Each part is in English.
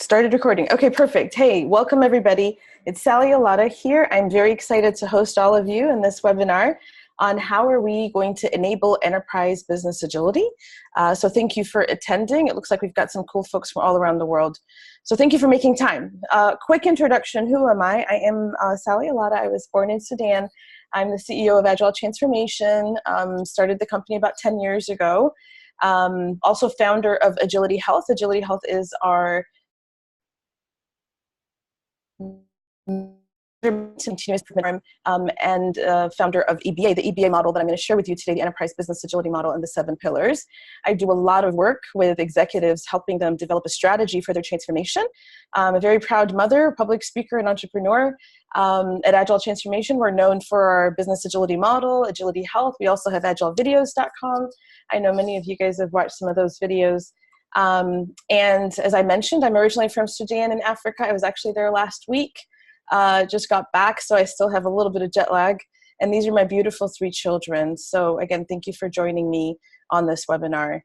Started recording. Okay, perfect. Hey, welcome everybody. It's Sally Elatta here. I'm very excited to host all of you in this webinar on how are we going to enable enterprise business agility. So thank you for attending. It looks like we've got some cool folks from all around the world. So thank you for making time. Quick introduction, who am I? I am Sally Elatta. I was born in Sudan. I'm the CEO of Agile Transformation, started the company about 10 years ago. Also founder of AgilityHealth. AgilityHealth is our continuous improvement and founder of EBA, the EBA model that I'm going to share with you today, the Enterprise Business Agility Model and the 7 pillars. I do a lot of work with executives, helping them develop a strategy for their transformation. I'm a very proud mother, public speaker, and entrepreneur. At Agile Transformation, we're known for our business agility model, AgilityHealth. We also have agilevideos.com. I know many of you guys have watched some of those videos. And as I mentioned, I'm originally from Sudan in Africa. I was actually there last week. Just got back, so I still have a little bit of jet lag. And these are my beautiful 3 children. So again, thank you for joining me on this webinar.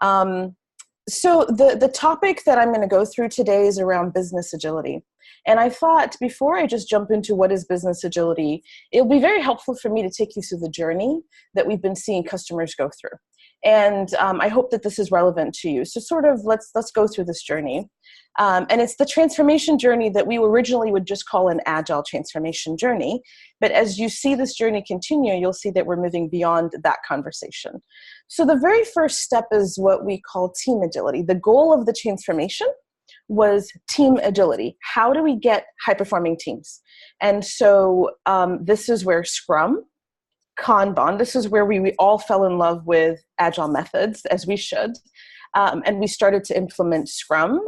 So the topic that I'm going to go through today is around business agility. And I thought before I just jump into what is business agility, it'll be very helpful for me to take you through the journey that we've been seeing customers go through. And I hope that this is relevant to you. So sort of let's go through this journey. And it's the transformation journey that we originally would just call an agile transformation journey. But as you see this journey continue, you'll see that we're moving beyond that conversation. So the very first step is what we call team agility. The goal of the transformation was team agility. How do we get high-performing teams? And so this is where Scrum, Kanban, this is where we all fell in love with agile methods, as we should. And we started to implement Scrum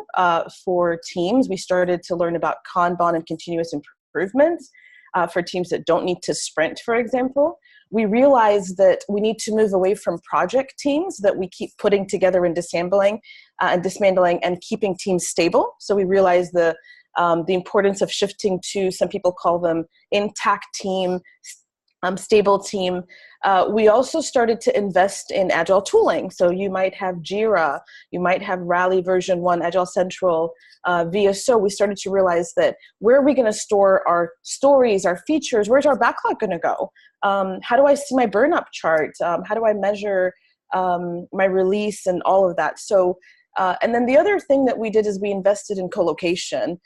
for teams. We started to learn about Kanban and continuous improvement for teams that don't need to sprint, for example. We realized that we need to move away from project teams that we keep putting together and dismantling and keeping teams stable. So we realized the importance of shifting to, some people call them intact team, stable team. We also started to invest in agile tooling. So you might have Jira, you might have Rally version 1, Agile Central, VSO. We started to realize that where are we going to store our stories, our features? Where's our backlog going to go? How do I see my burn-up chart? How do I measure my release and all of that? So, and then the other thing that we did is we invested in co-location,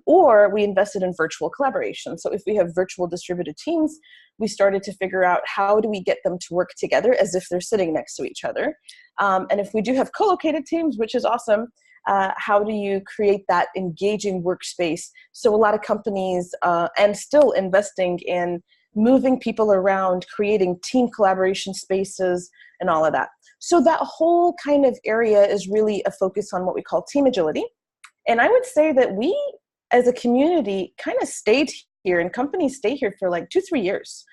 or we invested in virtual collaboration. So if we have virtual distributed teams, we started to figure out how do we get them to work together as if they're sitting next to each other. And if we do have co-located teams, which is awesome, how do you create that engaging workspace? So a lot of companies, and still investing in moving people around, creating team collaboration spaces and all of that. So that whole kind of area is really a focus on what we call team agility. And I would say that we, as a community, kind of stayed here, and companies stay here for like 2-3 years.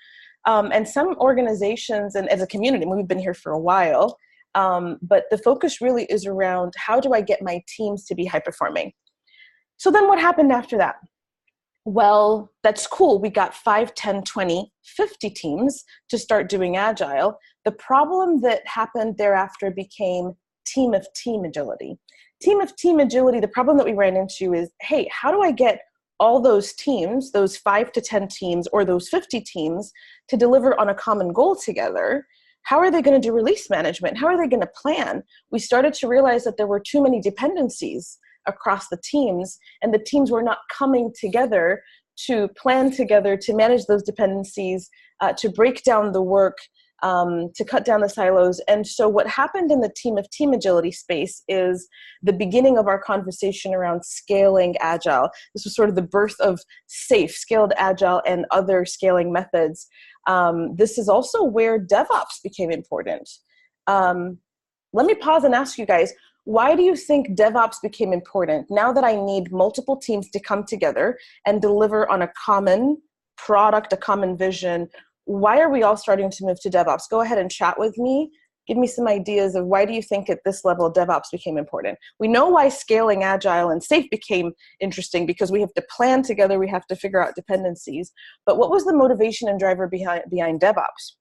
And some organizations, and as a community, we've been here for a while, but the focus really is around how do I get my teams to be high performing? So then what happened after that? Well, that's cool. We got 5, 10, 20, 50 teams to start doing Agile. The problem that happened thereafter became team of team agility. Team of team agility, the problem that we ran into is, hey, how do I get all those teams, those 5 to 10 teams, or those 50 teams to deliver on a common goal together? How are they going to do release management? How are they going to plan? We started to realize that there were too many dependencies across the teams, and the teams were not coming together to plan together, to manage those dependencies, to break down the work, to cut down the silos. And so what happened in the team of team agility space is the beginning of our conversation around scaling Agile. This was sort of the birth of SAFe, Scaled Agile, and other scaling methods. This is also where DevOps became important. Let me pause and ask you guys, why do you think DevOps became important? Now that I need multiple teams to come together and deliver on a common product, a common vision, why are we all starting to move to DevOps? Go ahead and chat with me. Give me some ideas of why do you think at this level DevOps became important? We know why scaling Agile and SAFe became interesting, because we have to plan together, we have to figure out dependencies. But what was the motivation and driver behind DevOps?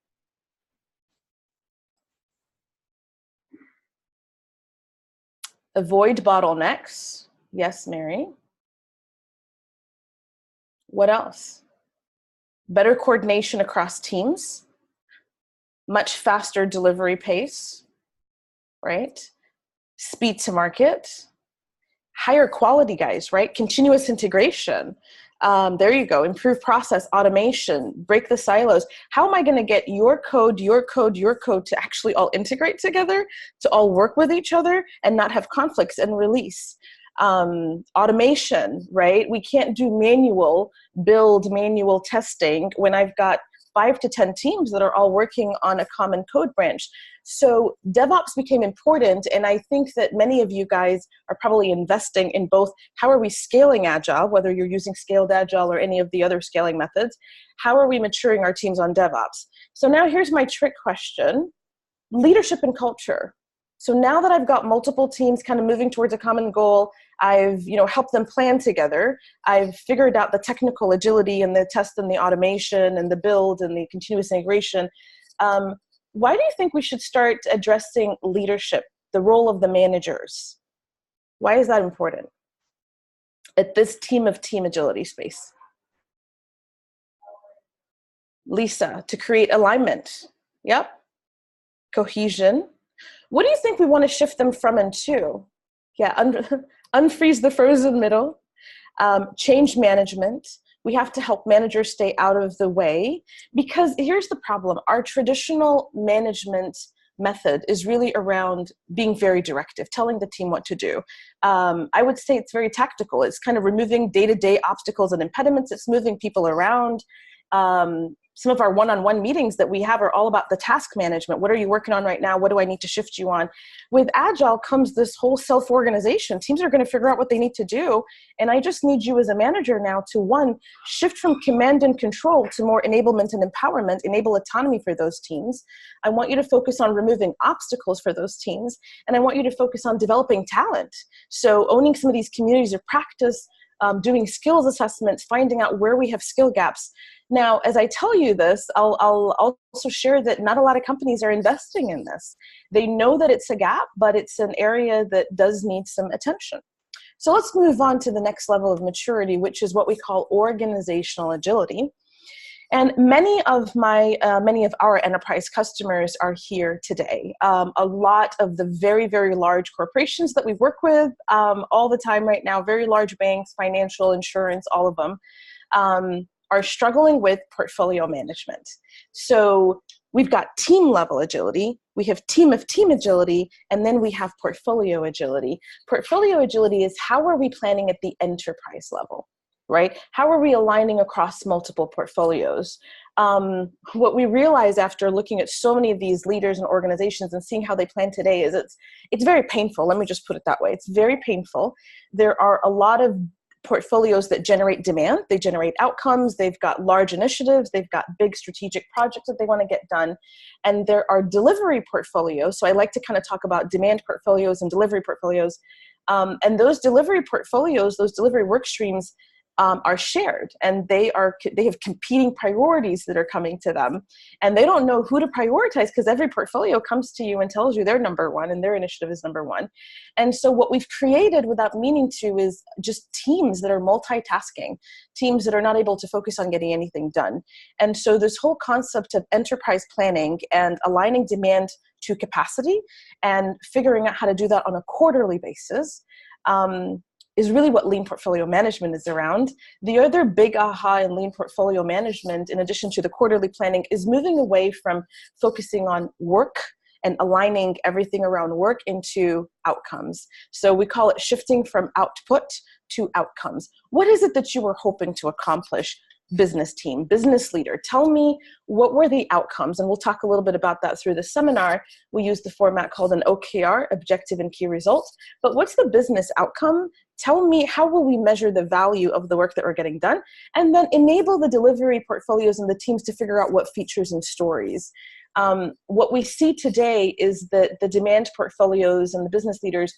Avoid bottlenecks. Yes, Mary. What else? Better coordination across teams, much faster delivery pace, right? Speed to market, higher quality, guys, right? Continuous integration. There you go. Improve process, automation, break the silos. How am I going to get your code, your code, your code to actually all integrate together, to all work with each other and not have conflicts and release? Automation, right? We can't do manual build, manual testing when I've got 5 to 10 teams that are all working on a common code branch. So DevOps became important, and I think that many of you guys are probably investing in both how are we scaling Agile, whether you're using scaled Agile or any of the other scaling methods, how are we maturing our teams on DevOps? So now here's my trick question, leadership and culture. So now that I've got multiple teams kind of moving towards a common goal, I've helped them plan together, I've figured out the technical agility and the test and the automation and the build and the continuous integration. Why do you think we should start addressing leadership, the role of the managers? Why is that important at this team of team agility space? Lisa, to create alignment. Yep. Cohesion. What do you think we want to shift them from and to? Yeah, unfreeze the frozen middle, change management. We have to help managers stay out of the way, because here's the problem. Our traditional management method is really around being very directive, telling the team what to do. I would say it's very tactical. It's kind of removing day-to-day obstacles and impediments. It's moving people around. Some of our one-on-one meetings that we have are all about the task management. What are you working on right now? What do I need to shift you on? With Agile comes this whole self-organization. Teams are going to figure out what they need to do. And I just need you as a manager now to, one, shift from command and control to more enablement and empowerment, enable autonomy for those teams. I want you to focus on removing obstacles for those teams. And I want you to focus on developing talent. So owning some of these communities of practice, doing skills assessments, finding out where we have skill gaps. Now, as I tell you this, I'll also share that not a lot of companies are investing in this. They know that it's a gap, but it's an area that does need some attention. So let's move on to the next level of maturity, which is what we call organizational agility. And many of our enterprise customers are here today. A lot of the very, very large corporations that we work with all the time right now, very large banks, financial, insurance, all of them, are struggling with portfolio management. So we've got team level agility, we have team of team agility, and then we have portfolio agility. Portfolio agility is how are we planning at the enterprise level, right? How are we aligning across multiple portfolios? What we realize after looking at so many of these leaders and organizations and seeing how they plan today is it's very painful. Let me just put it that way. It's very painful. There are a lot of portfolios that generate demand, they generate outcomes, they've got large initiatives, they've got big strategic projects that they want to get done. And there are delivery portfolios. So I like to kind of talk about demand portfolios and delivery portfolios. And those delivery portfolios, those delivery work streams are shared, and they have competing priorities that are coming to them, and they don't know who to prioritize because every portfolio comes to you and tells you they're number one and their initiative is number one. And so what we've created without meaning to is just teams that are multitasking, teams that are not able to focus on getting anything done. And so this whole concept of enterprise planning and aligning demand to capacity and figuring out how to do that on a quarterly basis is really what lean portfolio management is around. The other big aha in lean portfolio management, in addition to the quarterly planning, is moving away from focusing on work and aligning everything around work into outcomes. So we call it shifting from output to outcomes. What is it that you were hoping to accomplish? Business team, business leader, tell me what were the outcomes, and we'll talk a little bit about that through the seminar. We use the format called an OKR, objective and key results, but what's the business outcome? Tell me, how will we measure the value of the work that we're getting done? And then enable the delivery portfolios and the teams to figure out what features and stories. What we see today is that the demand portfolios and the business leaders,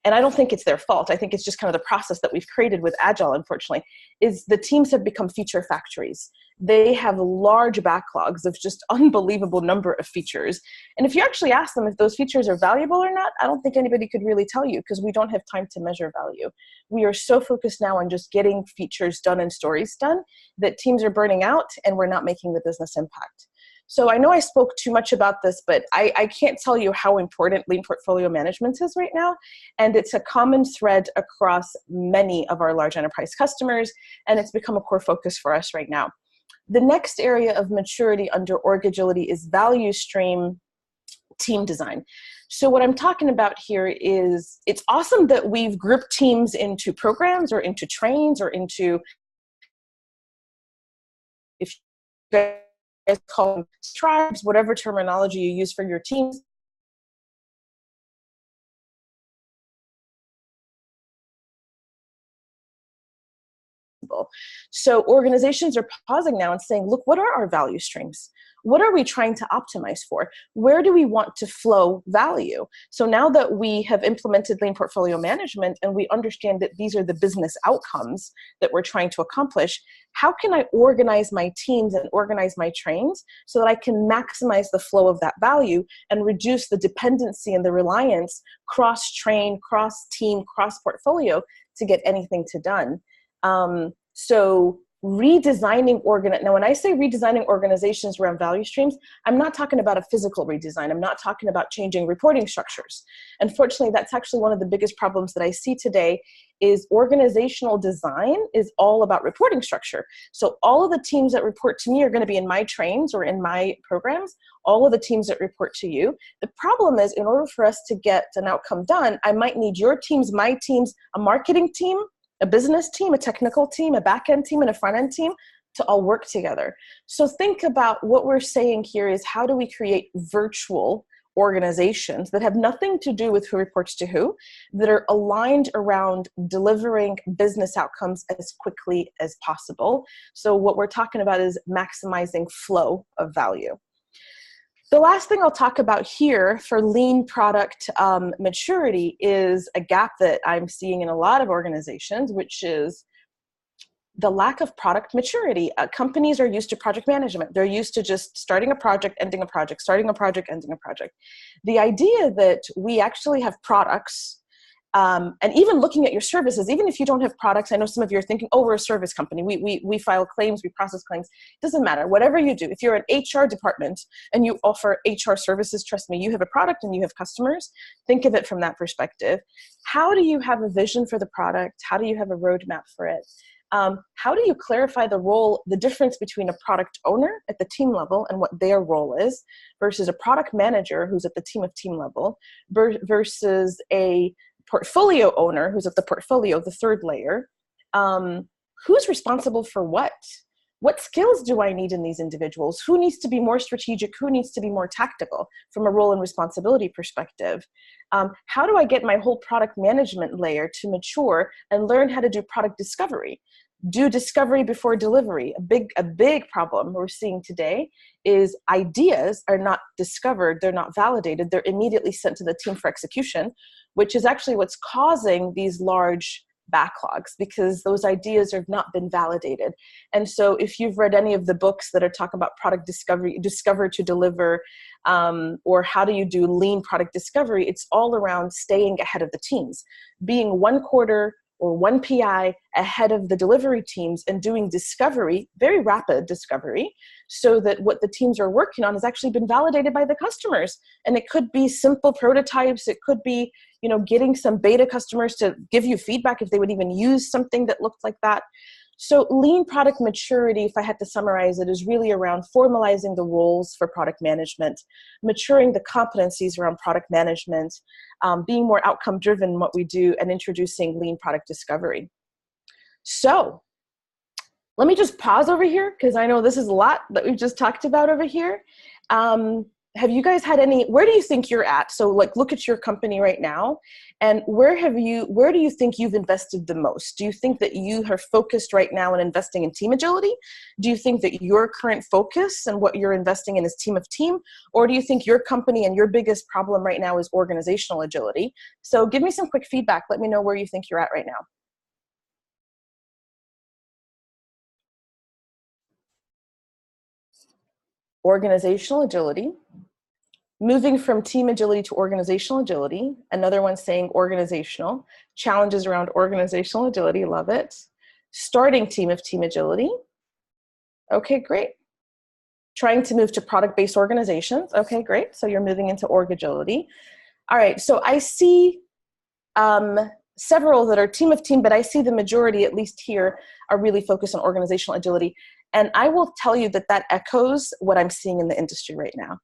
and I don't think it's their fault, I think it's just kind of the process that we've created with Agile, unfortunately, is the teams have become feature factories. They have large backlogs of just unbelievable number of features. And if you actually ask them if those features are valuable or not, I don't think anybody could really tell you, because we don't have time to measure value. We are so focused now on just getting features done and stories done that teams are burning out and we're not making the business impact. So I know I spoke too much about this, but I can't tell you how important lean portfolio management is right now. And it's a common thread across many of our large enterprise customers, and it's become a core focus for us right now. The next area of maturity under org agility is value stream team design. So what I'm talking about here is, it's awesome that we've grouped teams into programs or into trains or into, if you guys call them tribes, whatever terminology you use for your teams. So organizations are pausing now and saying, look, what are our value streams? What are we trying to optimize for? Where do we want to flow value? So now that we have implemented lean portfolio management and we understand that these are the business outcomes that we're trying to accomplish, how can I organize my teams and organize my trains so that I can maximize the flow of that value and reduce the dependency and the reliance cross-train, cross-team, cross-portfolio to get anything to done? So redesigning now when I say redesigning organizations around value streams, I'm not talking about a physical redesign. I'm not talking about changing reporting structures. Unfortunately, that's actually one of the biggest problems that I see today is organizational design is all about reporting structure. So all of the teams that report to me are going to be in my trains or in my programs, all of the teams that report to you. The problem is, in order for us to get an outcome done, I might need your teams, my teams, a marketing team, a business team, a technical team, a back-end team, and a front-end team to all work together. So think about what we're saying here is, how do we create virtual organizations that have nothing to do with who reports to who, that are aligned around delivering business outcomes as quickly as possible. So what we're talking about is maximizing flow of value. The last thing I'll talk about here for lean product maturity is a gap that I'm seeing in a lot of organizations, which is the lack of product maturity. Companies are used to project management. They're used to just starting a project, ending a project, starting a project, ending a project. The idea that we actually have products, and even looking at your services, even if you don't have products, I know some of you are thinking, oh, we're a service company. We file claims, we process claims. It doesn't matter. Whatever you do, if you're an HR department and you offer HR services, trust me, you have a product and you have customers. Think of it from that perspective. How do you have a vision for the product? How do you have a roadmap for it? How do you clarify the difference between a product owner at the team level and what their role is versus a product manager who's at the team level versus a portfolio owner who's at the portfolio, the third layer? Who's responsible for what? What skills do I need in these individuals? Who needs to be more strategic? Who needs to be more tactical from a role and responsibility perspective? How do I get my whole product management layer to mature and learn how to do product discovery? Do discovery before delivery. A big problem we're seeing today is ideas are not discovered, they're not validated, they're immediately sent to the team for execution, which is actually what's causing these large backlogs, because those ideas have not been validated. And so if you've read any of the books that are talking about product discovery, discover to deliver, or how do you do lean product discovery, it's all around staying ahead of the teams, being one quarter or one PI ahead of the delivery teams and doing discovery, very rapid discovery, so that what the teams are working on has actually been validated by the customers. And it could be simple prototypes. It could be, getting some beta customers to give you feedback if they would even use something that looked like that. So lean product maturity, if I had to summarize it, is really around formalizing the roles for product management, maturing the competencies around product management, being more outcome driven in what we do, and introducing lean product discovery. So let me just pause over here, because I know this is a lot that we've just talked about over here. Have you guys had where do you think you're at? So look at your company right now, and where do you think you've invested the most? Do you think that you are focused right now in investing in team agility? Do you think that your current focus and what you're investing in is team of team? Or do you think your company and your biggest problem right now is organizational agility? So give me some quick feedback. Let me know where you think you're at right now. organizational agility, moving from team agility to organizational agility, another one saying organizational, challenges around organizational agility, love it. Starting team of team agility, okay, great. Trying to move to product-based organizations, okay, great. So you're moving into org agility. All right, so I see several that are team of team, but I see the majority, at least here, are really focused on organizational agility. And I will tell you that that echoes what I'm seeing in the industry right now.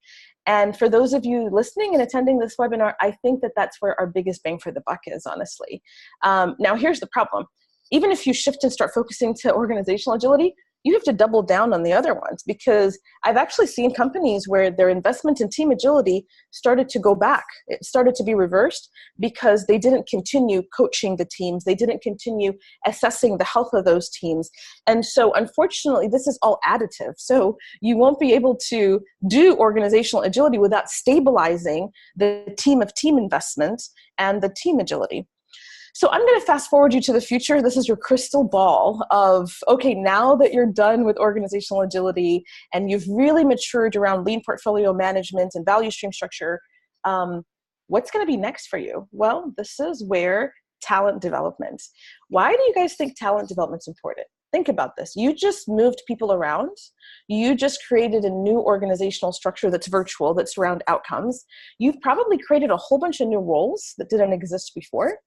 And for those of you listening and attending this webinar, I think that that's where our biggest bang for the buck is, honestly. Now, here's the problem. Even if you shift and start focusing to organizational agility, you have to double down on the other ones, because I've actually seen companies where their investment in team agility started to go back. It started to be reversed because they didn't continue coaching the teams. They didn't continue assessing the health of those teams. And so unfortunately, this is all additive. So you won't be able to do organizational agility without stabilizing the team of team investment and the team agility. So I'm going to fast forward you to the future. This is your crystal ball of, okay, now that you're done with organizational agility and you've really matured around lean portfolio management and value stream structure, what's going to be next for you? Well, this is where talent development. Why do you guys think talent development is important? Think about this. You just moved people around. You just created a new organizational structure that's virtual, that's around outcomes. You've probably created a whole bunch of new roles that didn't exist before.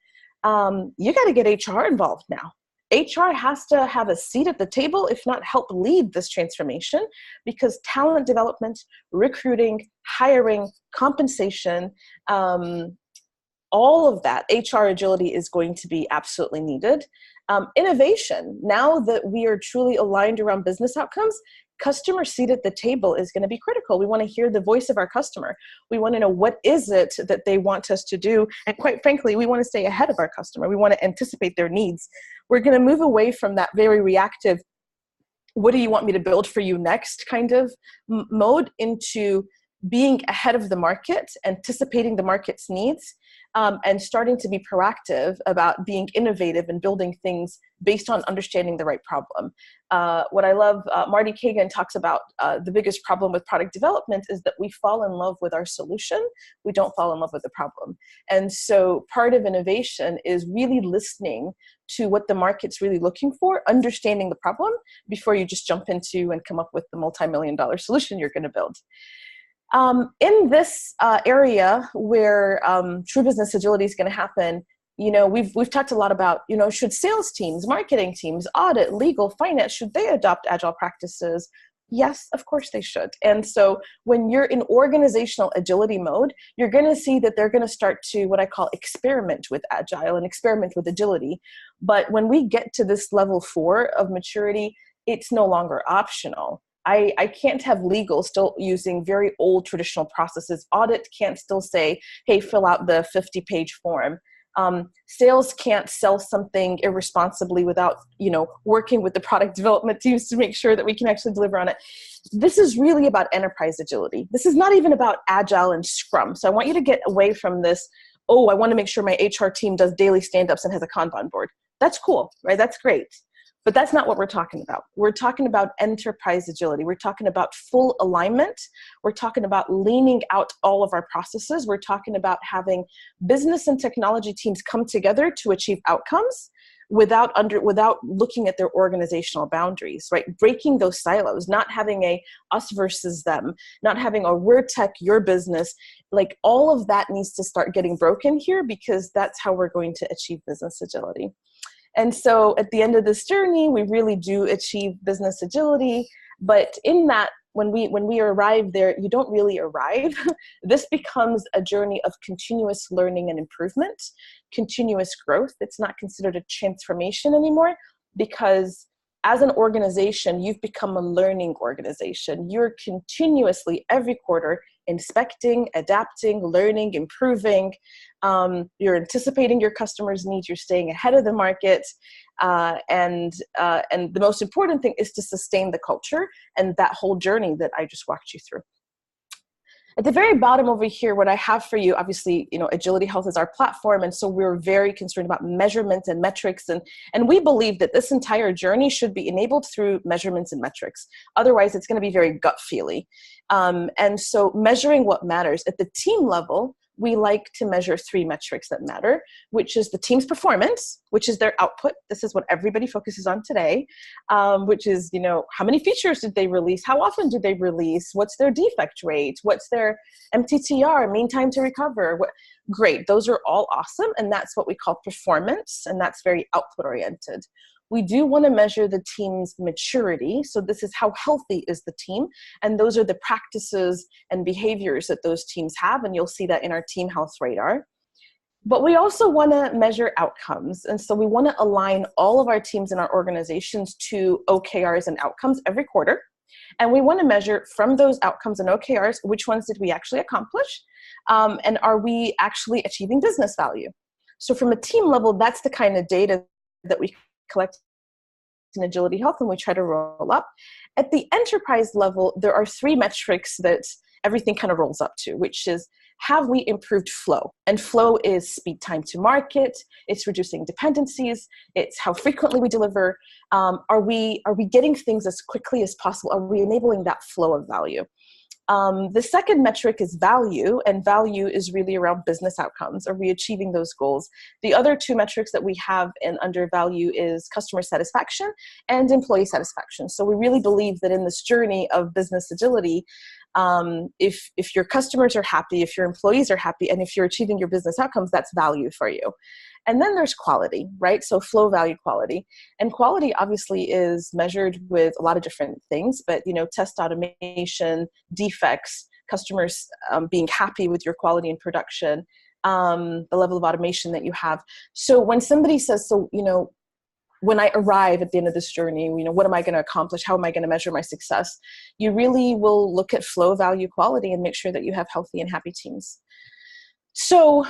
You got to get HR involved now. HR has to have a seat at the table, if not help lead this transformation, because talent development, recruiting, hiring, compensation, all of that, HR agility is going to be absolutely needed. Innovation, now that we are truly aligned around business outcomes, customer seat at the table is going to be critical. We want to hear the voice of our customer. We want to know what is it that they want us to do. And quite frankly, we want to stay ahead of our customer. We want to anticipate their needs. We're going to move away from that very reactive, what do you want me to build for you next kind of mode, into being ahead of the market, anticipating the market's needs, and starting to be proactive about being innovative and building things based on understanding the right problem. What I love, Marty Kagan talks about the biggest problem with product development is that we fall in love with our solution. We don't fall in love with the problem. And so part of innovation is really listening to what the market's really looking for, understanding the problem before you just jump into and come up with the multi-million-dollar solution you're going to build. In this area where true business agility is going to happen, you know, we've talked a lot about, you know, should sales teams, marketing teams, audit, legal, finance, should they adopt agile practices? Yes, of course they should. And so when you're in organizational agility mode, you're going to see that they're going to start to what I call experiment with agile and experiment with agility. But when we get to this level 4 of maturity, it's no longer optional. I can't have legal still using very old traditional processes. Audit can't still say, hey, fill out the 50-page form. Sales can't sell something irresponsibly without, you know, working with the product development teams to make sure that we can actually deliver on it. This is really about enterprise agility. This is not even about Agile and Scrum. So I want you to get away from this, oh, I want to make sure my HR team does daily stand-ups and has a Kanban board. That's cool, right? That's great. But that's not what we're talking about. We're talking about enterprise agility. We're talking about full alignment. We're talking about leaning out all of our processes. We're talking about having business and technology teams come together to achieve outcomes without looking at their organizational boundaries, right? Breaking those silos, not having a us versus them, not having a we're tech, your business. Like all of that needs to start getting broken here, because that's how we're going to achieve business agility. And so at the end of this journey, we really do achieve business agility. But in that, when we arrive there, you don't really arrive. This becomes a journey of continuous learning and improvement, continuous growth. It's not considered a transformation anymore, because as an organization, you've become a learning organization. You're continuously, every quarter, inspecting, adapting, learning, improving. You're anticipating your customers' needs. You're staying ahead of the market. And the most important thing is to sustain the culture and that whole journey that I just walked you through. At the very bottom over here, what I have for you, obviously, AgilityHealth is our platform. And so we're very concerned about measurements and metrics. And we believe that this entire journey should be enabled through measurements and metrics. Otherwise, it's going to be very gut-feely. And so measuring what matters. At the team level, we like to measure 3 metrics that matter, which is the team's performance, which is their output. This is what everybody focuses on today, which is, how many features did they release? How often did they release? What's their defect rate? What's their MTTR, mean time to recover? Great, those are all awesome. And that's what we call performance. And that's very output oriented. We do want to measure the team's maturity. So this is how healthy is the team. And those are the practices and behaviors that those teams have. And you'll see that in our team health radar. But we also want to measure outcomes. And so we want to align all of our teams in our organizations to OKRs and outcomes every quarter. And we want to measure from those outcomes and OKRs, which ones did we actually accomplish? And are we actually achieving business value? So from a team level, that's the kind of data that we collect in AgilityHealth and we try to roll up. At the enterprise level, there are 3 metrics that everything kind of rolls up to, which is, have we improved flow? And flow is speed time to market, it's reducing dependencies, it's how frequently we deliver. Are we getting things as quickly as possible? Are we enabling that flow of value? The second metric is value, and value is really around business outcomes. Are we achieving those goals? The other 2 metrics that we have under value is customer satisfaction and employee satisfaction. So we really believe that in this journey of business agility, if your customers are happy, if your employees are happy, and if you're achieving your business outcomes, that's value for you. And then there's quality, right? So flow, value, quality. And quality obviously is measured with a lot of different things, but test automation, defects, customers being happy with your quality and production, the level of automation that you have. So when somebody says, when I arrive at the end of this journey, what am I going to accomplish? How am I going to measure my success? You really will look at flow, value, quality, and make sure that you have healthy and happy teams. So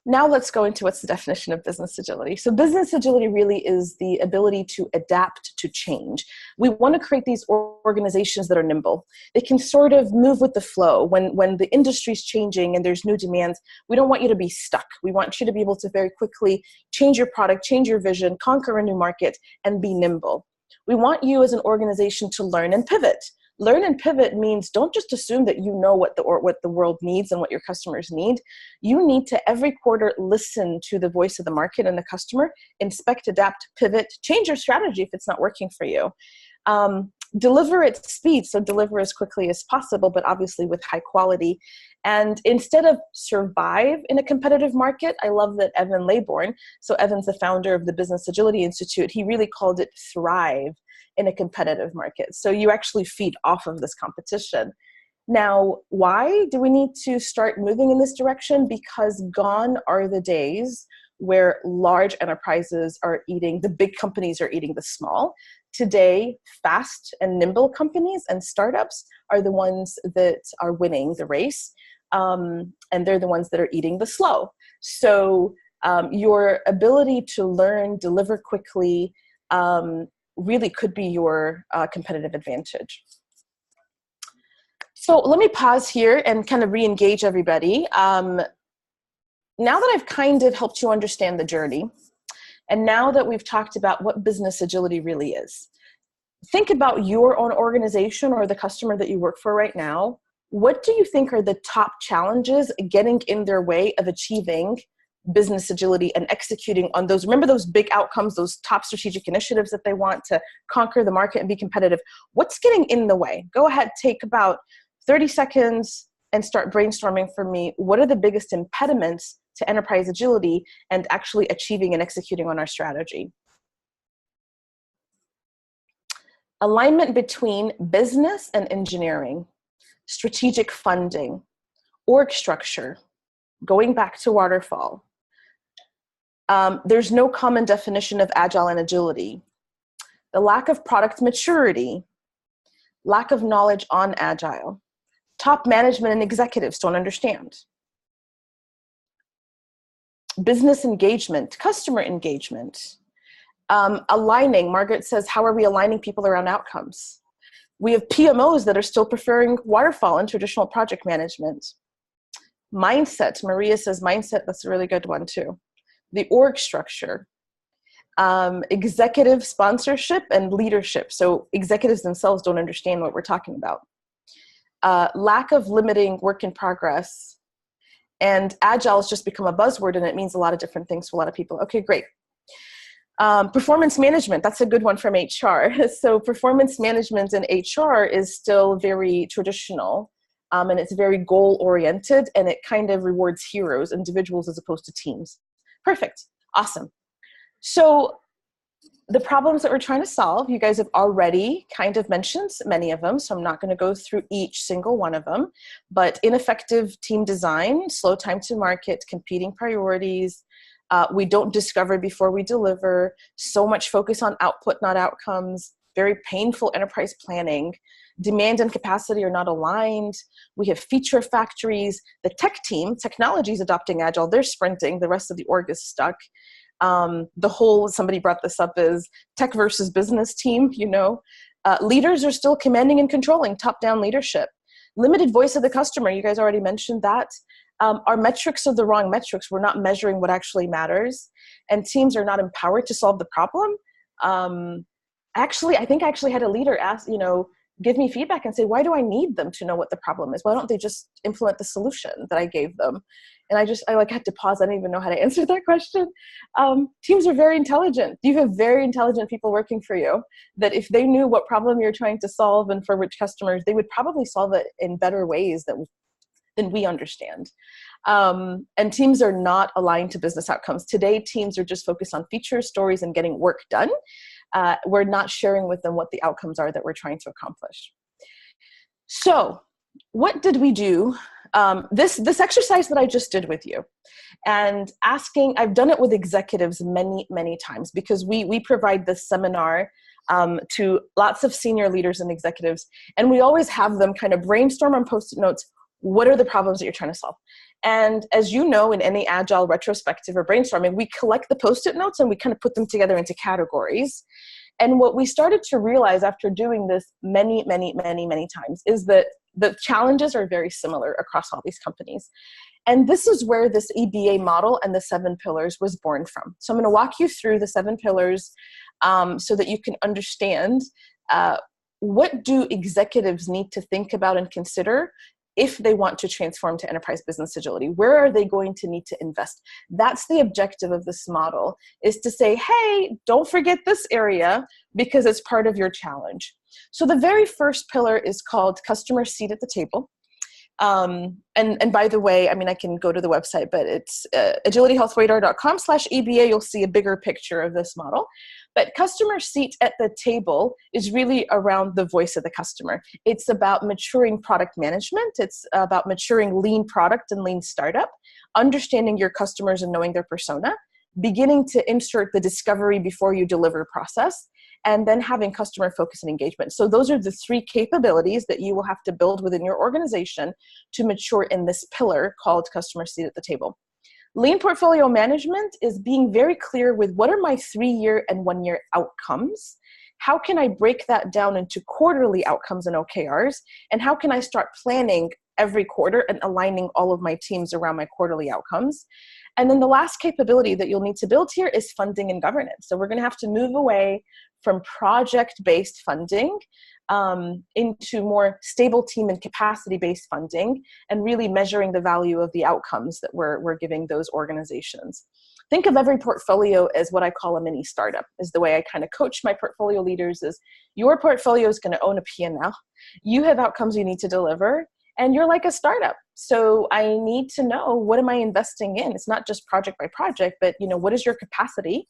now let's go into what's the definition of business agility. So business agility really is the ability to adapt to change. We want to create these organizations that are nimble. They can sort of move with the flow. When the industry's changing and there's new demands, we don't want you to be stuck. We want you to be able to very quickly change your product, change your vision, conquer a new market, and be nimble. We want you as an organization to learn and pivot. Learn and pivot means don't just assume that you know what the world needs and what your customers need. You need to every quarter listen to the voice of the market and the customer, inspect, adapt, pivot, change your strategy if it's not working for you. Deliver at speed, so deliver as quickly as possible, but obviously with high quality. And instead of survive in a competitive market, I love that Evan Laybourne, so Evan's the founder of the Business Agility Institute, he really called it thrive in a competitive market. So you actually feed off of this competition. Now, why do we need to start moving in this direction? Because gone are the days where large enterprises are eating, the big companies are eating the small. Today, fast and nimble companies and startups are the ones that are winning the race, and they're the ones that are eating the slow. So your ability to learn, deliver quickly, really could be your competitive advantage. So let me pause here and kind of re-engage everybody. Now that I've kind of helped you understand the journey, and now that we've talked about what business agility really is, think about your own organization or the customer that you work for right now. What do you think are the top challenges getting in their way of achieving business agility and executing on those? Remember those big outcomes, those top strategic initiatives that they want to conquer the market and be competitive. What's getting in the way? Go ahead, take about 30 seconds and start brainstorming for me. What are the biggest impediments to enterprise agility and actually achieving and executing on our strategy? Alignment between business and engineering, strategic funding, org structure, going back to waterfall. There's no common definition of agile and agility. The lack of product maturity, lack of knowledge on agile. Top management and executives don't understand. Business engagement, customer engagement. Aligning, Margaret says, how are we aligning people around outcomes? We have PMOs that are still preferring waterfall and traditional project management. Mindset, Maria says mindset, that's a really good one too. The org structure, executive sponsorship and leadership. So executives themselves don't understand what we're talking about. Lack of limiting work in progress. And Agile has just become a buzzword, and it means a lot of different things to a lot of people. Okay, great. Performance management, that's a good one from HR. So performance management in HR is still very traditional, and it's very goal-oriented, and it kind of rewards heroes, individuals, as opposed to teams. Perfect. Awesome. So the problems that we're trying to solve, you guys have already kind of mentioned many of them, so I'm not going to go through each single one of them, but ineffective team design, slow time to market, competing priorities, we don't discover before we deliver, so much focus on output, not outcomes, very painful enterprise planning, demand and capacity are not aligned, we have feature factories, the tech team, technology is adopting Agile, they're sprinting, the rest of the org is stuck. The whole, somebody brought this up, is tech versus business team, you know. Leaders are still commanding and controlling, top-down leadership. Limited voice of the customer, you guys already mentioned that. Our metrics are the wrong metrics. We're not measuring what actually matters. And teams are not empowered to solve the problem. Actually, I think I actually had a leader ask, you know, give me feedback and say, why do I need them to know what the problem is? Why don't they just implement the solution that I gave them? And I like had to pause. I don't even know how to answer that question. Teams are very intelligent. You have very intelligent people working for you that if they knew what problem you're trying to solve and for which customers, they would probably solve it in better ways than we understand. And teams are not aligned to business outcomes. Today, teams are just focused on features, stories, and getting work done. We're not sharing with them what the outcomes are that we're trying to accomplish. So what did we do? This exercise that I just did with you, and asking, I've done it with executives many, many times, because we provide this seminar to lots of senior leaders and executives, and we always have them kind of brainstorm on Post-it notes, what are the problems that you're trying to solve? And as you know, in any Agile retrospective or brainstorming, we collect the Post-it notes and we kind of put them together into categories. And what we started to realize after doing this many, many, many, many times is that the challenges are very similar across all these companies. And this is where this EBA model and the 7 pillars was born from. So I'm going to walk you through the 7 pillars so that you can understand what do executives need to think about and consider if they want to transform to enterprise business agility. Where are they going to need to invest? That's the objective of this model, is to say, hey, don't forget this area because it's part of your challenge. So the very first pillar is called customer seat at the table. And by the way, I mean, I can go to the website, but it's agilityhealthradar.com/EBA. You'll see a bigger picture of this model. But customer seat at the table is really around the voice of the customer. It's about maturing product management. It's about maturing lean product and lean startup, understanding your customers and knowing their persona, beginning to insert the discovery before you deliver process, and then having customer focus and engagement. So those are the 3 capabilities that you will have to build within your organization to mature in this pillar called customer seat at the table. Lean portfolio management is being very clear with what are my 3-year and 1-year outcomes? How can I break that down into quarterly outcomes and OKRs? And how can I start planning every quarter and aligning all of my teams around my quarterly outcomes? And then the last capability that you'll need to build here is funding and governance. So we're going to have to move away from project-based funding into more stable team and capacity-based funding, and really measuring the value of the outcomes that we're giving those organizations. Think of every portfolio as what I call a mini startup, is the way I kind of coach my portfolio leaders. Is your portfolio is going to own a P&L. You have outcomes you need to deliver, and you're like a startup. So I need to know, what am I investing in? It's not just project by project, but what is your capacity?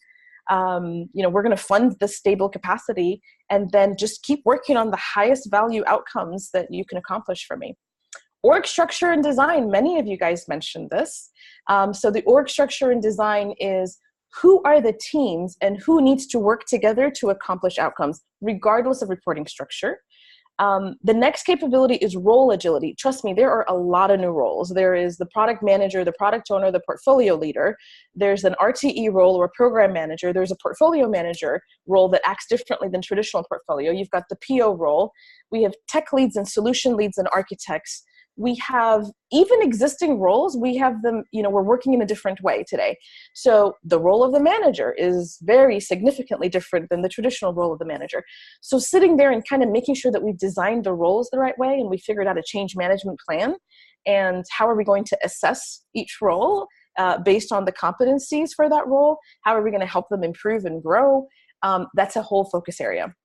We're going to fund the stable capacity, and then just keep working on the highest value outcomes that you can accomplish for me. Org structure and design, many of you guys mentioned this. So the org structure and design is, who are the teams and who needs to work together to accomplish outcomes, regardless of reporting structure. The next capability is role agility. Trust me, there are a lot of new roles. There is the product manager, the product owner, the portfolio leader. There's an RTE role or a program manager. There's a portfolio manager role that acts differently than traditional portfolio. You've got the PO role. We have tech leads and solution leads and architects. We have even existing roles, we have them, we're working in a different way today. So the role of the manager is very significantly different than the traditional role of the manager. So sitting there and kind of making sure that we've designed the roles the right way and we figured out a change management plan and how are we going to assess each role based on the competencies for that role, how are we going to help them improve and grow, that's a whole focus area.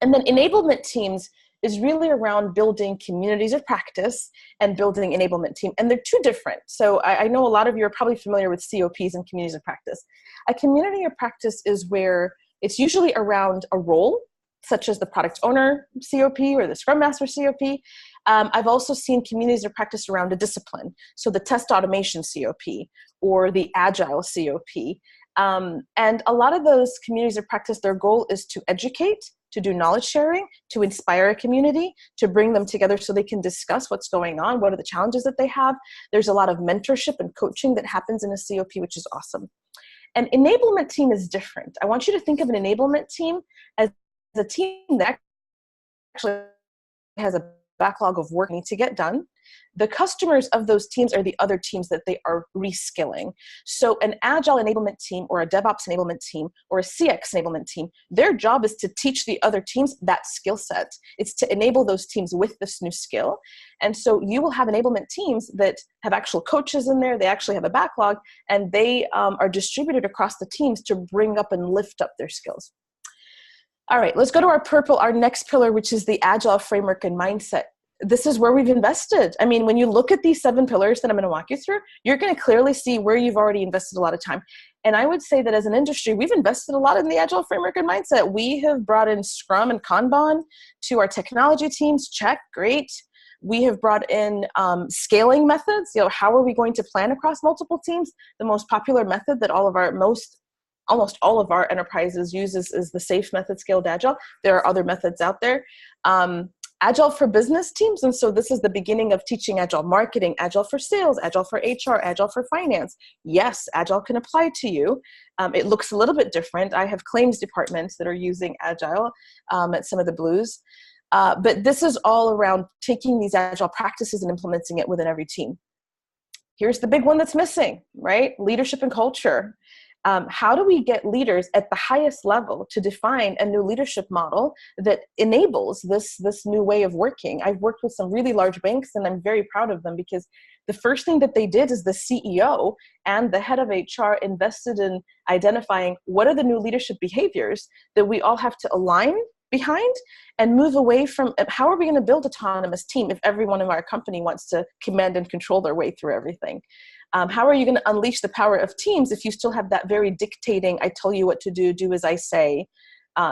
And then enablement teams is really around building communities of practice and building enablement team. And they're two different. So I know a lot of you are probably familiar with COPs and communities of practice. A community of practice is where it's usually around a role, such as the product owner COP or the Scrum Master COP. I've also seen communities of practice around a discipline. So the test automation COP or the Agile COP. And a lot of those communities of practice, their goal is to educate, to do knowledge sharing, to inspire a community, to bring them together so they can discuss what's going on, what are the challenges that they have. There's a lot of mentorship and coaching that happens in a COP, which is awesome. An enablement team is different. I want you to think of an enablement team as a team that actually has a backlog of work to get done. The customers of those teams are the other teams that they are reskilling. So an Agile enablement team or a DevOps enablement team or a CX enablement team, their job is to teach the other teams that skill set. It's to enable those teams with this new skill. And so you will have enablement teams that have actual coaches in there, they actually have a backlog, and they are distributed across the teams to bring up and lift up their skills. All right, let's go to our next pillar, which is the Agile framework and mindset. This is where we've invested. I mean, when you look at these 7 pillars that I'm going to walk you through, you're going to clearly see where you've already invested a lot of time. And I would say that as an industry, we've invested a lot in the Agile framework and mindset. We have brought in Scrum and Kanban to our technology teams. Check, great. We have brought in scaling methods. How are we going to plan across multiple teams? The most popular method that almost all of our enterprises uses is the SAFe method, Scaled Agile. There are other methods out there. Agile for business teams, and so this is the beginning of teaching Agile marketing, Agile for sales, Agile for HR, Agile for finance. Yes, Agile can apply to you. It looks a little bit different. I have claims departments that are using Agile at some of the Blues. But this is all around taking these Agile practices and implementing it within every team. Here's the big one that's missing, right? Leadership and culture. How do we get leaders at the highest level to define a new leadership model that enables this new way of working? I've worked with some really large banks, and I'm very proud of them because the first thing that they did is the CEO and the head of HR invested in identifying what are the new leadership behaviors that we all have to align behind and move away from. How are we going to build autonomous team if everyone in our company wants to command and control their way through everything? How are you going to unleash the power of teams if you still have that very dictating, I tell you what to do, do as I say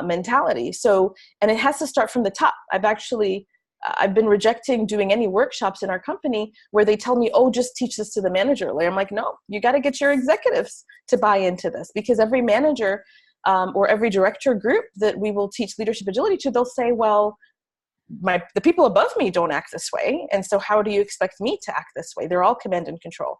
mentality? So, and it has to start from the top. I've been rejecting doing any workshops in our company where they tell me, oh, just teach this to the manager layer. I'm like, no, you got to get your executives to buy into this, because every manager or every director group that we will teach leadership agility to, they'll say, well, the people above me don't act this way, and so how do you expect me to act this way? They're all command and control.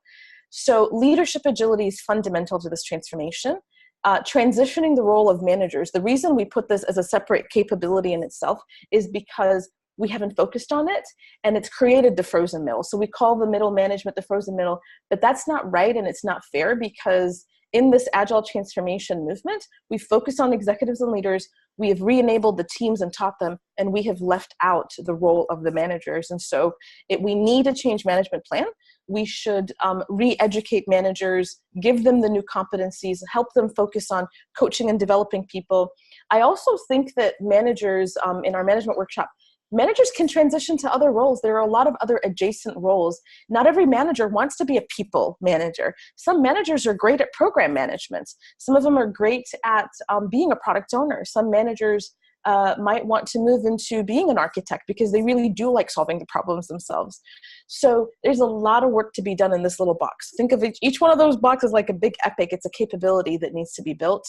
So leadership agility is fundamental to this transformation. Transitioning the role of managers. The reason we put this as a separate capability in itself is because we haven't focused on it, and it's created the frozen middle. So we call the middle management the frozen middle, but that's not right, and it's not fair, because in this Agile transformation movement, we focus on executives and leaders, we have re-enabled the teams and taught them, and we have left out the role of the managers. And so we need a change management plan. We should re-educate managers, give them the new competencies, help them focus on coaching and developing people. I also think that managers, in our management workshop, managers can transition to other roles. There are a lot of other adjacent roles. Not every manager wants to be a people manager. Some managers are great at program management. Some of them are great at being a product owner. Some managers might want to move into being an architect because they really do like solving the problems themselves. So there's a lot of work to be done in this little box. Think of each one of those boxes like a big epic. It's a capability that needs to be built.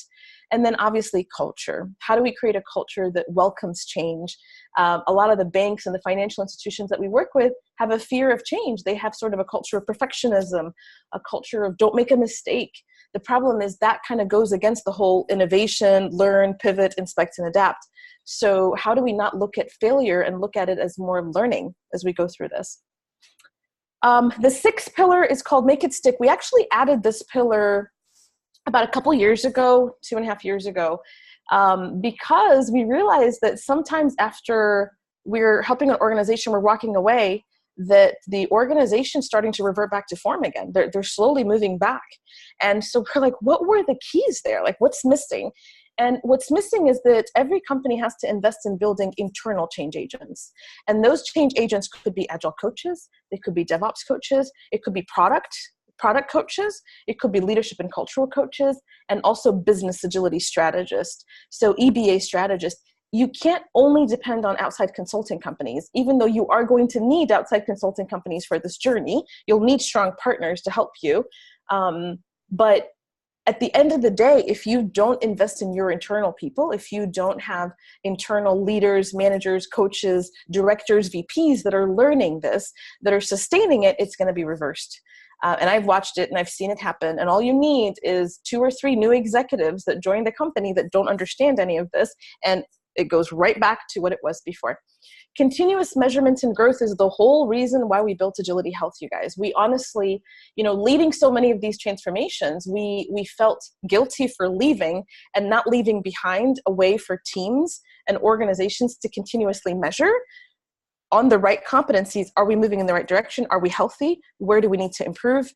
And then obviously culture. How do we create a culture that welcomes change? A lot of the banks and the financial institutions that we work with have a fear of change. They have sort of a culture of perfectionism, a culture of don't make a mistake. The problem is that kind of goes against the whole innovation, learn, pivot, inspect, and adapt. So how do we not look at failure and look at it as more learning as we go through this? The sixth pillar is called Make It Stick. We actually added this pillar about a couple years ago, 2.5 years ago, because we realized that sometimes after we're helping an organization, we're walking away, that the organization's starting to revert back to form again. They're slowly moving back. And so we're like, what were the keys there? Like, what's missing? And what's missing is that every company has to invest in building internal change agents. And those change agents could be Agile coaches, they could be DevOps coaches, it could be product coaches, it could be leadership and cultural coaches, and also business agility strategists. So EBA strategists. You can't only depend on outside consulting companies, even though you are going to need outside consulting companies for this journey. You'll need strong partners to help you. But at the end of the day, if you don't invest in your internal people, if you don't have internal leaders, managers, coaches, directors, VPs that are learning this, that are sustaining it, it's going to be reversed. And I've watched it and I've seen it happen. And all you need is 2 or 3 new executives that join the company that don't understand any of this. And it goes right back to what it was before. Continuous measurement and growth is the whole reason why we built AgilityHealth, you guys. We honestly, leading so many of these transformations, we felt guilty for leaving and not leaving behind a way for teams and organizations to continuously measure on the right competencies. Are we moving in the right direction? Are we healthy? Where do we need to improve?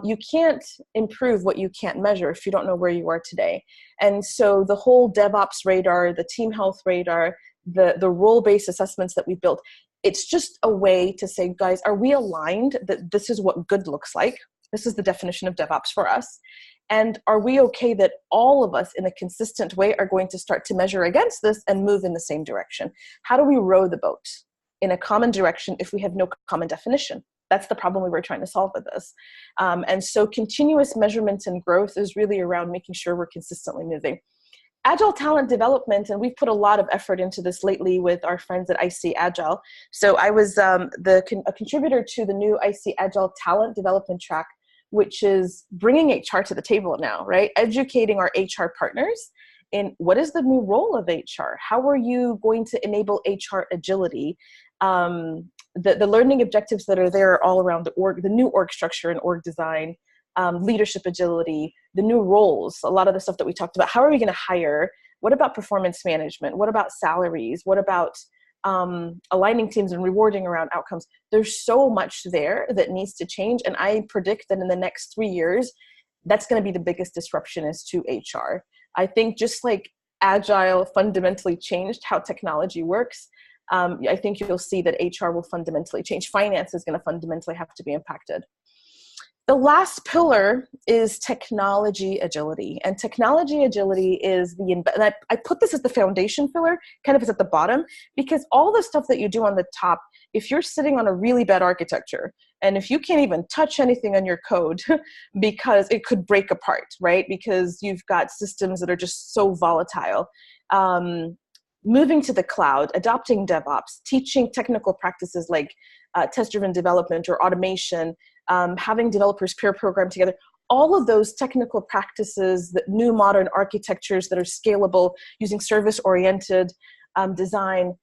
You can't improve what you can't measure if you don't know where you are today. And so the whole DevOps radar, the team health radar, the role-based assessments that we built, it's just a way to say, guys, are we aligned that this is what good looks like? This is the definition of DevOps for us. And are we okay that all of us in a consistent way are going to start to measure against this and move in the same direction? How do we row the boat in a common direction if we have no common definition? That's the problem we were trying to solve with this. And so continuous measurement and growth is really around making sure we're consistently moving. Agile talent development, and we've put a lot of effort into this lately with our friends at IC Agile. So I was a contributor to the new IC Agile talent development track, which is bringing HR to the table now, right? Educating our HR partners in what is the new role of HR? How are you going to enable HR agility? The learning objectives that are there all around the new org structure and org design, leadership agility, the new roles, a lot of the stuff that we talked about. How are we going to hire? What about performance management? What about salaries? What about aligning teams and rewarding around outcomes? There's so much there that needs to change. And I predict that in the next 3 years, that's going to be the biggest disruption is to HR. I think just like Agile fundamentally changed how technology works, I think you'll see that HR will fundamentally change. Finance is going to fundamentally have to be impacted. The last pillar is technology agility. And technology agility is and I put this as the foundation pillar, kind of is at the bottom, because all the stuff that you do on the top, if you're sitting on a really bad architecture, and if you can't even touch anything on your code because it could break apart, right? Because you've got systems that are just so volatile. Moving to the cloud, adopting DevOps, teaching technical practices like test-driven development or automation, having developers peer program together, all of those technical practices, the new modern architectures that are scalable, using service-oriented design,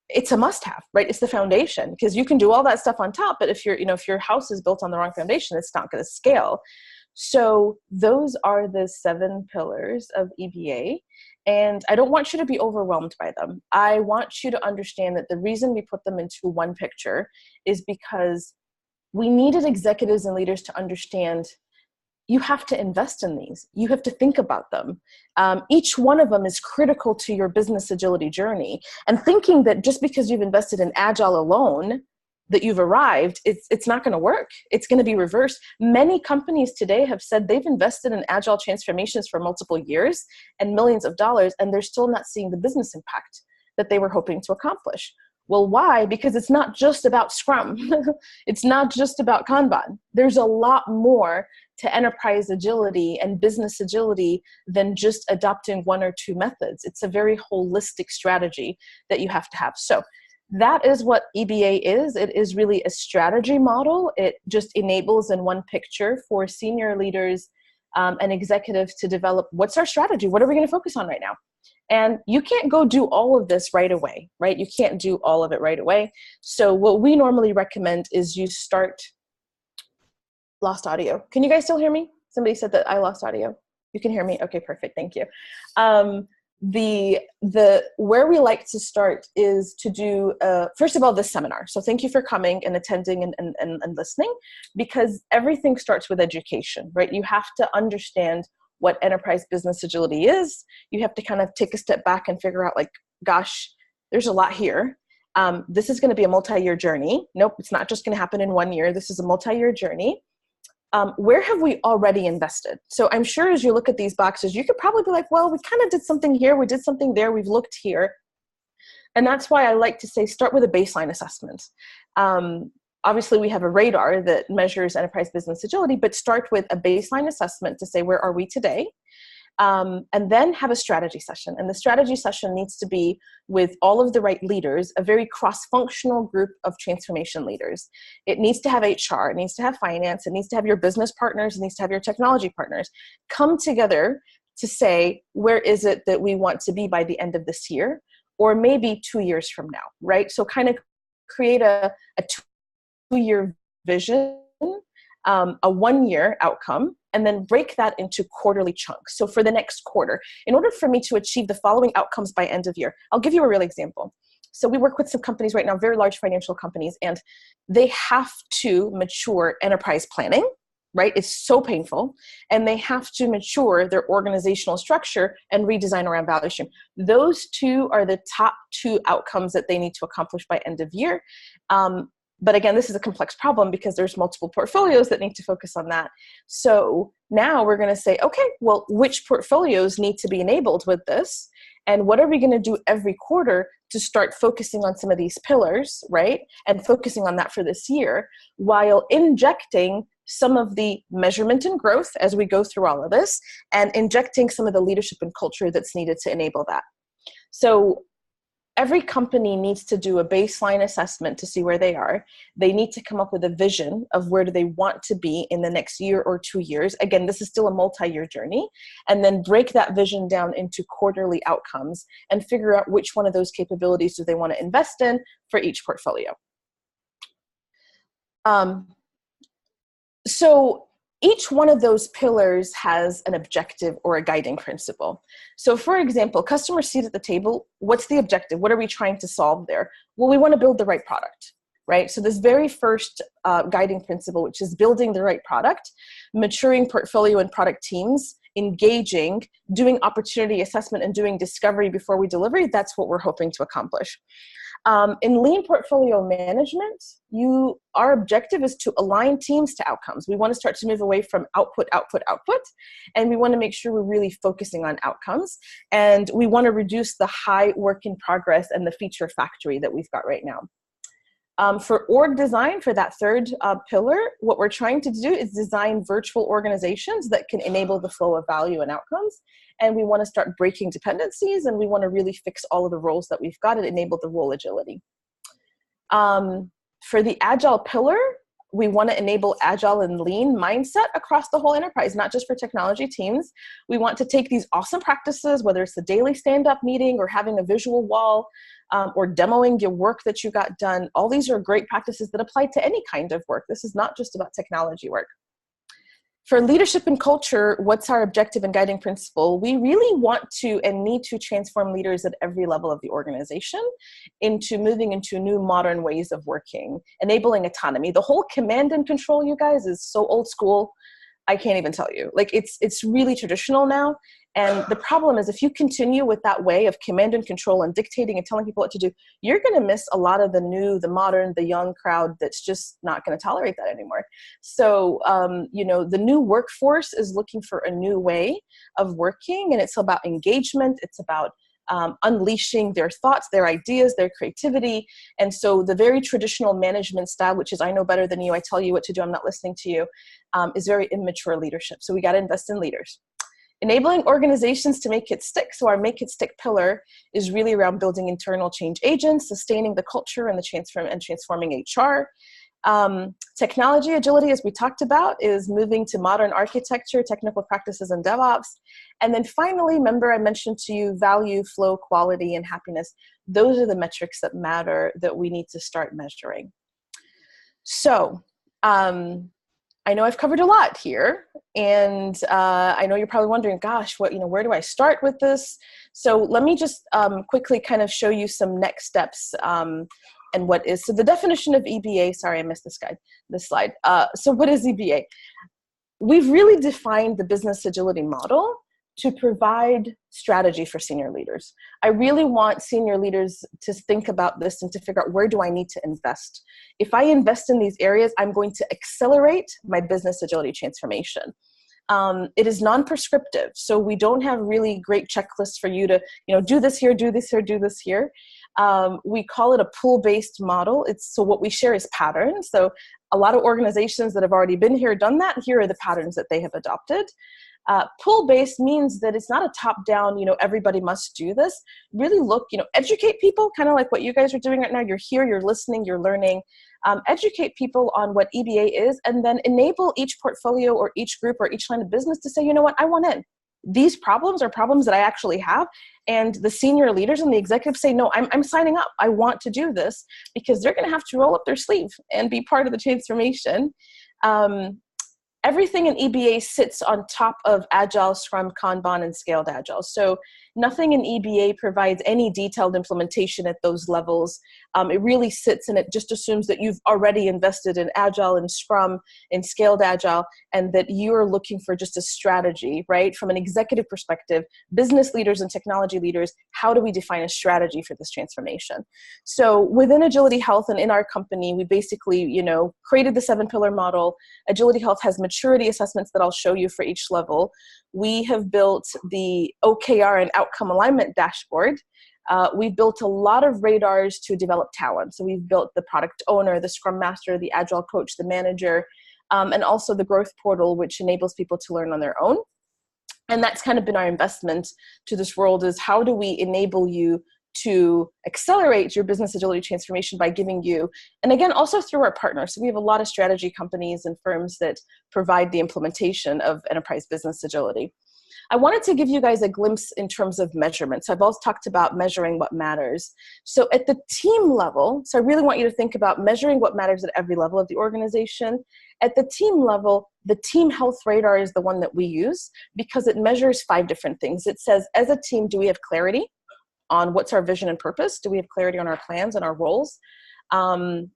it's a must-have, right? It's the foundation, because you can do all that stuff on top, but if your house is built on the wrong foundation, it's not going to scale. So those are the 7 pillars of EBA. And I don't want you to be overwhelmed by them. I want you to understand that the reason we put them into one picture is because we needed executives and leaders to understand you have to invest in these. You have to think about them. Each one of them is critical to your business agility journey. And thinking that just because you've invested in Agile alone, that you've arrived, it's not going to work. It's going to be reversed. Many companies today have said they've invested in Agile transformations for multiple years and millions of dollars, and they're still not seeing the business impact that they were hoping to accomplish. Well, why? Because it's not just about Scrum. It's not just about Kanban. There's a lot more to enterprise agility and business agility than just adopting one or two methods. It's a very holistic strategy that you have to have. So that is what EBA is. It is really a strategy model. It just enables in one picture for senior leaders and executives to develop, what's our strategy? What are we going to focus on right now? And you can't go do all of this right away, right? You can't do all of it right away. So what we normally recommend is you start. Lost audio. Can you guys still hear me? Somebody said that I lost audio. You can hear me? Okay, perfect. Thank you. Where we like to start is to do, first of all, this seminar. So thank you for coming and attending and listening, because everything starts with education, right? You have to understand what enterprise business agility is. You have to kind of take a step back and figure out, like, gosh, there's a lot here. This is going to be a multi-year journey. Nope, it's not just going to happen in 1 year. This is a multi-year journey. Where have we already invested? So I'm sure as you look at these boxes, you could probably be like, well, we kind of did something here, we did something there, we've looked here. And that's why I like to say, start with a baseline assessment. Obviously, we have a radar that measures enterprise business agility, but start with a baseline assessment to say, where are we today? And then have a strategy session. And the strategy session needs to be with all of the right leaders, a very cross-functional group of transformation leaders. It needs to have HR, it needs to have finance, it needs to have your business partners, it needs to have your technology partners. Come together to say, where is it that we want to be by the end of this year, or maybe 2 years from now, right? So kind of create a 2-year vision, a 1-year outcome, and then break that into quarterly chunks. So for the next quarter, in order for me to achieve the following outcomes by end of year, I'll give you a real example. So we work with some companies right now, very large financial companies, and they have to mature enterprise planning, right? It's so painful. And they have to mature their organizational structure and redesign around value stream. Those two are the top 2 outcomes that they need to accomplish by end of year. But again, this is a complex problem because there's multiple portfolios that need to focus on that. So now we're going to say, okay, well, which portfolios need to be enabled with this? And what are we going to do every quarter to start focusing on some of these pillars, right? And focusing on that for this year, while injecting some of the measurement and growth as we go through all of this, and injecting some of the leadership and culture that's needed to enable that. So every company needs to do a baseline assessment to see where they are. They need to come up with a vision of where do they want to be in the next year or 2 years. Again, this is still a multi-year journey. And then break that vision down into quarterly outcomes and figure out which one of those capabilities do they want to invest in for each portfolio. So each one of those pillars has an objective or a guiding principle. So for example, customer seat at the table, what's the objective? What are we trying to solve there? Well, we want to build the right product, right? So this very first guiding principle, which is building the right product, maturing portfolio and product teams, engaging, doing opportunity assessment, and doing discovery before we deliver, that's what we're hoping to accomplish. In lean portfolio management, our objective is to align teams to outcomes. We want to start to move away from output, and we want to make sure we're really focusing on outcomes. And we want to reduce the high work in progress and the feature factory that we've got right now. For org design, for that third pillar, what we're trying to do is design virtual organizations that can enable the flow of value and outcomes. And we want to start breaking dependencies, and we want to really fix all of the roles that we've got and enable the role agility. For the Agile pillar, we want to enable Agile and lean mindset across the whole enterprise, not just for technology teams. We want to take these awesome practices, whether it's the daily stand-up meeting or having a visual wall, or demoing your work that you got done. All these are great practices that apply to any kind of work. This is not just about technology work. For leadership and culture, what's our objective and guiding principle? We really want to and need to transform leaders at every level of the organization into moving into new modern ways of working, enabling autonomy. The whole command and control, you guys, is so old school. I can't even tell you. Like, it's really traditional now. And the problem is, if you continue with that way of command and control and dictating and telling people what to do, you're going to miss a lot of the new, the modern, the young crowd that's just not going to tolerate that anymore. So, the new workforce is looking for a new way of working, and it's about engagement. It's about unleashing their thoughts, their ideas, their creativity. And so the very traditional management style, which is I know better than you, I tell you what to do, I'm not listening to you, is very immature leadership. So we got to invest in leaders. Enabling organizations to make it stick. So our make it stick pillar is really around building internal change agents, sustaining the culture and transforming HR. Technology agility, as we talked about, is moving to modern architecture, technical practices, and DevOps. And then finally, remember I mentioned to you value, flow, quality, and happiness. Those are the metrics that matter that we need to start measuring. So I know I've covered a lot here, and I know you're probably wondering, gosh, where do I start with this? So let me just quickly kind of show you some next steps and what is. So the definition of EBA, sorry, I missed this slide. So what is EBA? We've really defined the business agility model to provide strategy for senior leaders. I really want senior leaders to think about this and to figure out, where do I need to invest? If I invest in these areas, I'm going to accelerate my business agility transformation. It is non-prescriptive, so we don't have really great checklists for you to, do this here, do this here, do this here. We call it a pool-based model. So what we share is patterns. So a lot of organizations that have already been here, done that, here are the patterns that they have adopted. Pull-based means that it's not a top-down, everybody must do this. Really look, educate people, kind of like what you guys are doing right now. You're here, you're listening, you're learning. Educate people on what EBA is, and then enable each portfolio or each group or each line of business to say, you know what, I want in. These problems are problems that I actually have. And the senior leaders and the executives say, no, I'm signing up. I want to do this, because they're going to have to roll up their sleeve and be part of the transformation. Everything in EBA sits on top of Agile, Scrum, Kanban, and Scaled Agile. So nothing in EBA provides any detailed implementation at those levels. It really sits and it just assumes that you've already invested in Agile and Scrum and Scaled Agile, and that you're looking for just a strategy, right? From an executive perspective, business leaders and technology leaders, how do we define a strategy for this transformation? So within AgilityHealth and in our company, we basically, created the 7-pillar model. AgilityHealth has maturity assessments that I'll show you for each level. We have built the OKR and outcome alignment dashboard. We've built a lot of radars to develop talent. So we've built the product owner, the Scrum Master, the Agile coach, the manager, and also the growth portal, which enables people to learn on their own. And that's kind of been our investment to this world, is how do we enable you to accelerate your business agility transformation by giving you, and again, also through our partners. So we have a lot of strategy companies and firms that provide the implementation of enterprise business agility. I wanted to give you guys a glimpse in terms of measurements. I've also talked about measuring what matters. So at the team level, so I really want you to think about measuring what matters at every level of the organization. At the team level, the team health radar is the one that we use, because it measures 5 different things. It says, as a team, do we have clarity on what's our vision and purpose? Do we have clarity on our plans and our roles? Do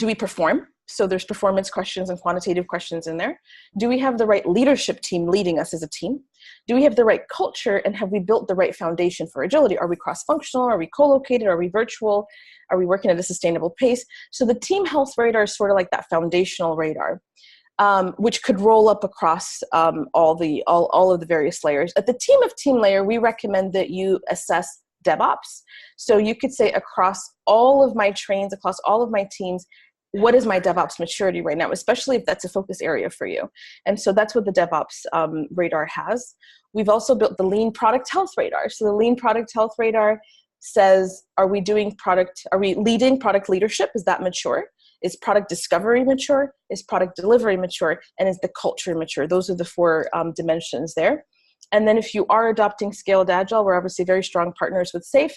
we perform? So there's performance questions and quantitative questions in there. Do we have the right leadership team leading us as a team? Do we have the right culture, and have we built the right foundation for agility? Are we cross-functional? Are we co-located? Are we virtual? Are we working at a sustainable pace? So the team health radar is sort of like that foundational radar, which could roll up across all of the various layers. At the team of team layer, we recommend that you assess DevOps. So you could say, across all of my trains, across all of my teams, what is my DevOps maturity right now, especially if that's a focus area for you? And so that's what the DevOps radar has. We've also built the Lean Product Health Radar. So the Lean Product Health Radar says, are we leading product leadership? Is that mature? Is product discovery mature? Is product delivery mature? And is the culture mature? Those are the 4 dimensions there. And then if you are adopting Scaled Agile, we're obviously very strong partners with SAFe.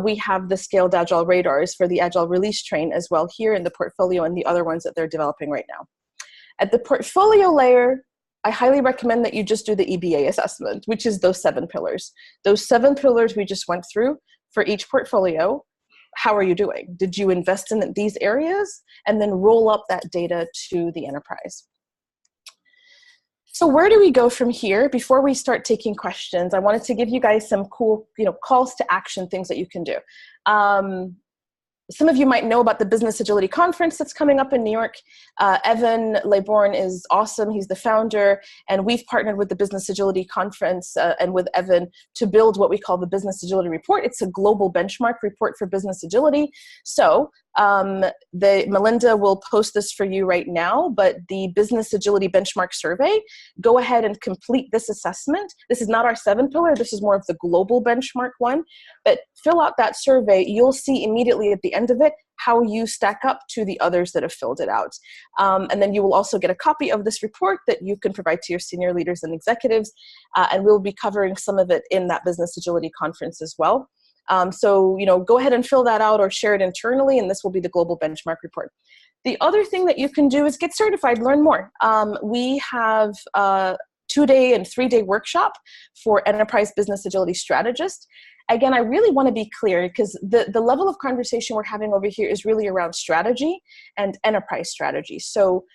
We have the Scaled Agile radars for the Agile release train as well here in the portfolio, and the other ones that they're developing right now. At the portfolio layer, I highly recommend that you just do the EBA assessment, which is those 7 pillars. Those 7 pillars we just went through for each portfolio. How are you doing? Did you invest in these areas? And then roll up that data to the enterprise. So where do we go from here? Before we start taking questions, I wanted to give you guys some cool, calls to action, things that you can do. Some of you might know about the Business Agility Conference that's coming up in New York. Evan Laybourne is awesome. He's the founder, and we've partnered with the Business Agility Conference and with Evan to build what we call the Business Agility Report. It's a global benchmark report for business agility. So Melinda will post this for you right now, but the Business Agility Benchmark Survey, go ahead and complete this assessment. This is not our 7 pillar, this is more of the global benchmark one, but fill out that survey. You'll see immediately at the end of it how you stack up to the others that have filled it out. And then you will also get a copy of this report that you can provide to your senior leaders and executives, and we'll be covering some of it in that Business Agility Conference as well. So, go ahead and fill that out or share it internally, and this will be the global benchmark report. The other thing that you can do is get certified, learn more. We have a 2-day and 3-day workshop for enterprise business agility strategists. Again, I really want to be clear because the level of conversation we're having over here is really around strategy and enterprise strategy. So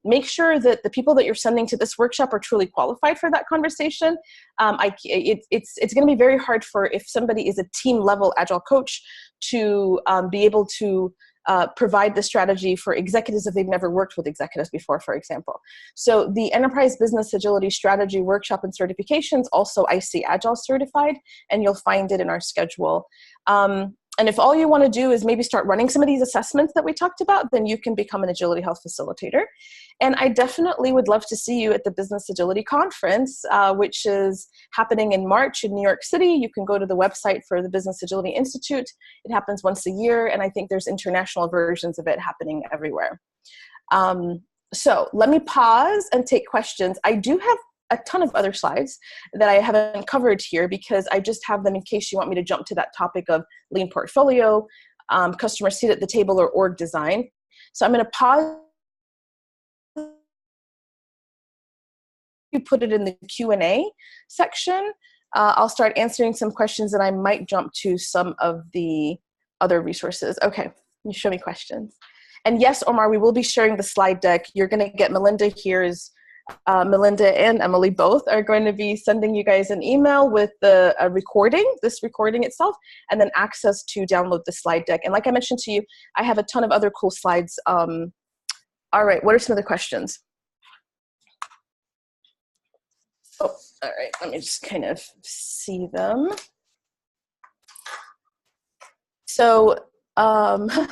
make sure that the people that you're sending to this workshop are truly qualified for that conversation. It's going to be very hard for if somebody is a team level agile coach to be able to provide the strategy for executives if they've never worked with executives before, for example. So the Enterprise Business Agility Strategy Workshop and Certifications, also IC Agile certified, and you'll find it in our schedule. And if all you want to do is maybe start running some of these assessments that we talked about, then you can become an AgilityHealth facilitator. And I definitely would love to see you at the Business Agility Conference, which is happening in March in New York City. You can go to the website for the Business Agility Institute. It happens once a year, and I think there's international versions of it happening everywhere. So let me pause and take questions. I do have a ton of other slides that I haven't covered here because I just have them in case you want me to jump to that topic of lean portfolio, customer seat at the table, or org design. So I'm going to pause. You put it in the Q&A section. I'll start answering some questions and I might jump to some of the other resources. Okay, you show me questions. And yes, Omar, we will be sharing the slide deck. You're going to get Melinda here's Melinda and Emily both are going to be sending you guys an email with the recording, this recording itself, and then access to download the slide deck. And like I mentioned to you, I have a ton of other cool slides. All right, what are some of the questions? Oh, all right, let me just kind of see them. So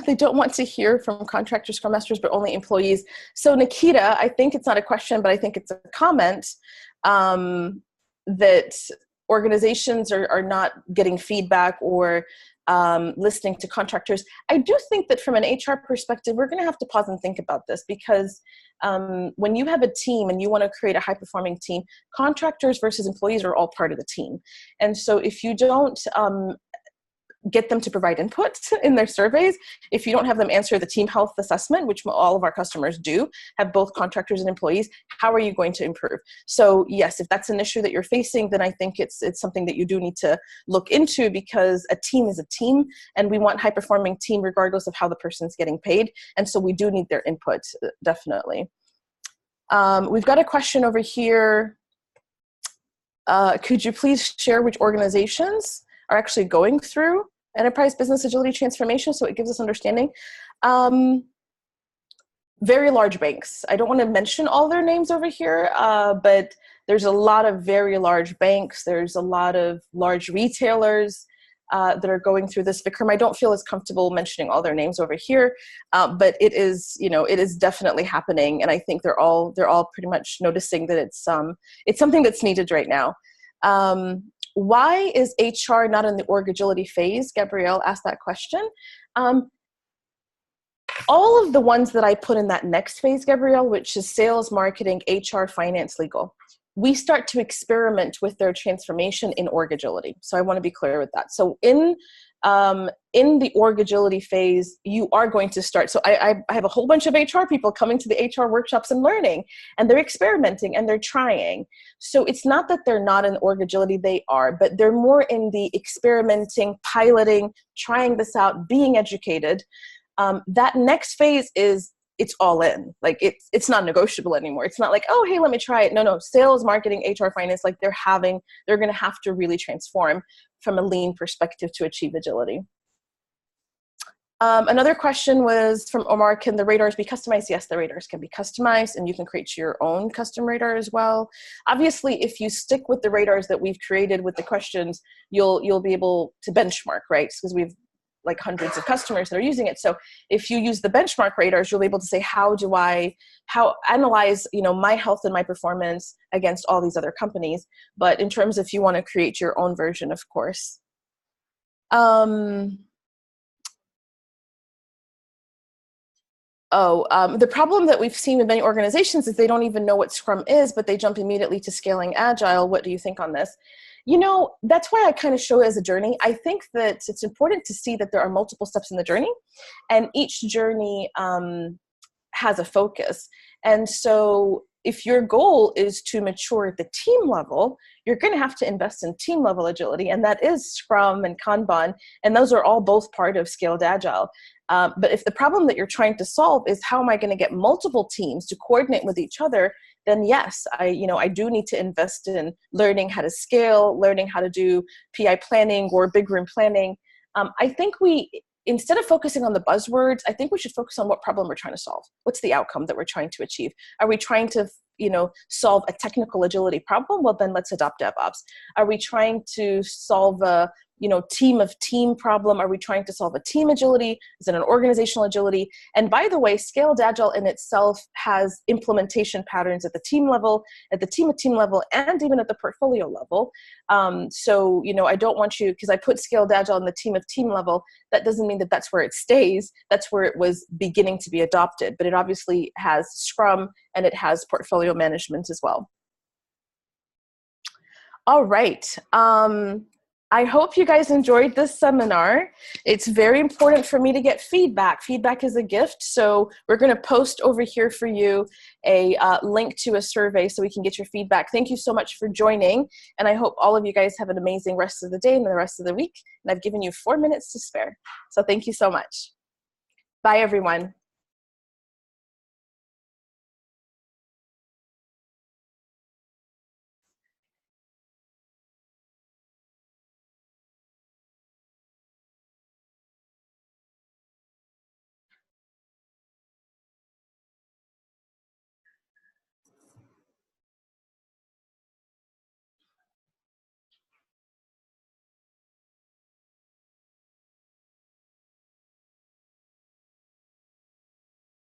they don't want to hear from contractors, Scrum Masters, but only employees. So Nikita, I think it's not a question, but I think it's a comment that organizations are not getting feedback or listening to contractors. I do think that from an HR perspective, we're going to have to pause and think about this because when you have a team and you want to create a high-performing team, contractors versus employees are all part of the team. And so if you don't get them to provide input in their surveys, if you don't have them answer the team health assessment, which all of our customers do, have both contractors and employees, how are you going to improve? So yes, if that's an issue that you're facing, then I think it's something that you do need to look into because a team is a team and we want high-performing team regardless of how the person's getting paid. And so we do need their input, definitely. We've got a question over here. Could you please share which organizations are actually going through enterprise business agility transformation so it gives us understanding? Very large banks. I don't want to mention all their names over here, but there's a lot of very large banks. There's a lot of large retailers that are going through this. Vikram, I don't feel as comfortable mentioning all their names over here, but it is, it is definitely happening, and I think they're all pretty much noticing that it's something that's needed right now. Why is HR not in the org agility phase? Gabrielle asked that question. All of the ones that I put in that next phase, Gabrielle, which is sales, marketing, HR, finance, legal, we start to experiment with their transformation in org agility. So I want to be clear with that. So in the org agility phase, you are going to start. So I have a whole bunch of HR people coming to the HR workshops and learning, and they're experimenting and they're trying. So it's not that they're not in org agility, they are, but they're more in the experimenting, piloting, trying this out, being educated. That next phase is, it's all in. Like it's not negotiable anymore. It's not like, oh, hey, let me try it. No, sales, marketing, HR, finance, like they're going to have to really transform from a lean perspective to achieve agility. Another question was from Omar, can the radars be customized? Yes, the radars can be customized, and you can create your own custom radar as well. Obviously, if you stick with the radars that we've created with the questions, you'll be able to benchmark, right? Because we've like hundreds of customers that are using it. So if you use the benchmark radars, you'll be able to say, how analyze, my health and my performance against all these other companies. But in terms of if you want to create your own version, of course. The problem that we've seen with many organizations is they don't even know what Scrum is, but they jump immediately to scaling Agile. What do you think on this? That's why I kind of show it as a journey. I think that it's important to see that there are multiple steps in the journey, and each journey has a focus. And so if your goal is to mature at the team level, you're going to have to invest in team level agility, and that is Scrum and Kanban, and those are all both part of Scaled Agile. But if the problem that you're trying to solve is how am I going to get multiple teams to coordinate with each other, then yes, I do need to invest in learning how to scale, learning how to do PI planning or big room planning. I think instead of focusing on the buzzwords, I think we should focus on what problem we're trying to solve. What's the outcome that we're trying to achieve? Are we trying to solve a technical agility problem? Well, then let's adopt DevOps. Are we trying to solve a team of team problem? Are we trying to solve a team agility? Is it an organizational agility? And by the way, Scaled Agile in itself has implementation patterns at the team level, at the team of team level, and even at the portfolio level. So, I don't want you, because I put Scaled Agile in the team of team level, that doesn't mean that that's where it stays. That's where it was beginning to be adopted. But it obviously has Scrum and it has portfolio management as well. All right. I hope you guys enjoyed this seminar. It's very important for me to get feedback. Feedback is a gift, so we're going to post over here for you a link to a survey so we can get your feedback. Thank you so much for joining, and I hope all of you guys have an amazing rest of the day and the rest of the week. And I've given you 4 minutes to spare, so thank you so much. Bye, everyone.